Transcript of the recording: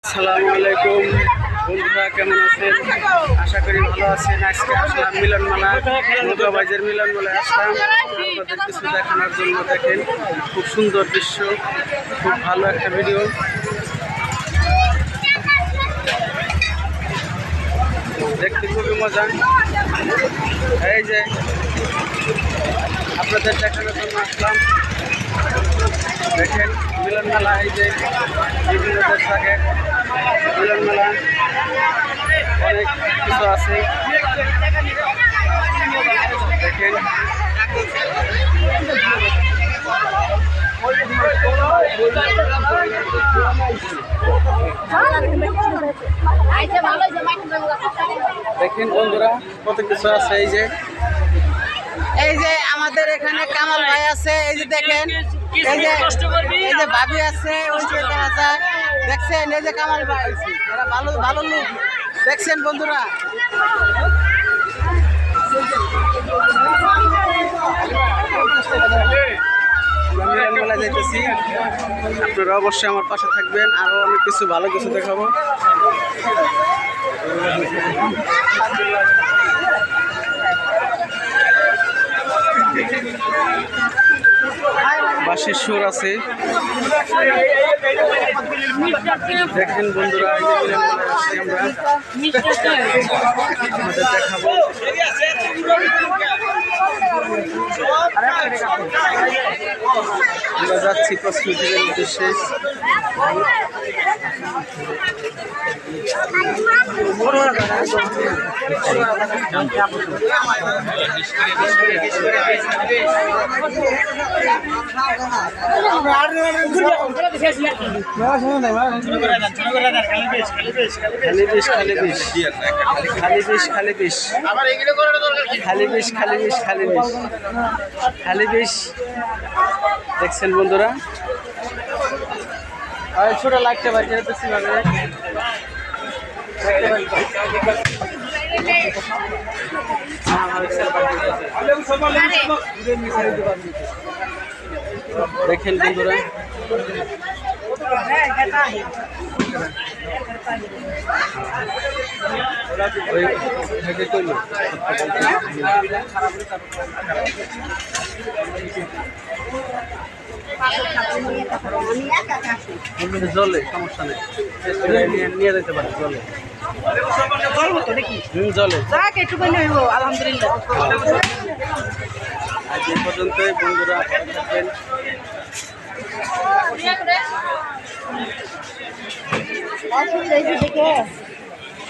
আসসালামু আলাইকুম বন্ধুরা, কেমন আছেন? আশা করি ভালো আছেন। আজকে আসলাম মিলন মেলা, নৌকাবাইজের মিলন মেলায় আসলাম আপনাদের কিছু দেখানোর জন্য। দেখেন, খুব সুন্দর দৃশ্য, খুব ভালো একটা ভিডিও। দেখতে খুবই মজা। এই যে আপনাদের দেখানোর জন্য আসলাম। দেখেন মিলন মেলা, এই যে বিভিন্ন দেশ থাকে মিলন মেলা, অনেক কিছু আছে। দেখেন দেখেন বন্ধুরা, কত কিছু আছে। এই যে আমাদের এখানে কামাল ভাই আছে, এই যে দেখেন, এই যে ভাবি আছে, ওই যে দেখা যায়, দেখছেন, এই যে কামাল ভাই, এরা ভালো ভালো লোক, দেখছেন বন্ধুরা। মেলা যাইতেছি, আপনারা অবশ্যই আমার পাশে থাকবেন, আরো অনেক কিছু ভালো কিছু দেখাবো। বাঁশির সুর আছে, দেখেন বন্ধুরা, আমরা আপনাদের দেখাবো। আমরা যাচ্ছি প্রস্তুতির উদ্দেশ্যে। দেখছেন বন্ধুরা, ছোট লাগতে পারছে দেখেন বন্ধুরা। জলে সমস্যা নেই, নিয়ে যেতে পারে জলে, জলে আলহামদুলিল্লাহ। আজ এই পর্যন্তই বন্ধুরা, থাকবেন।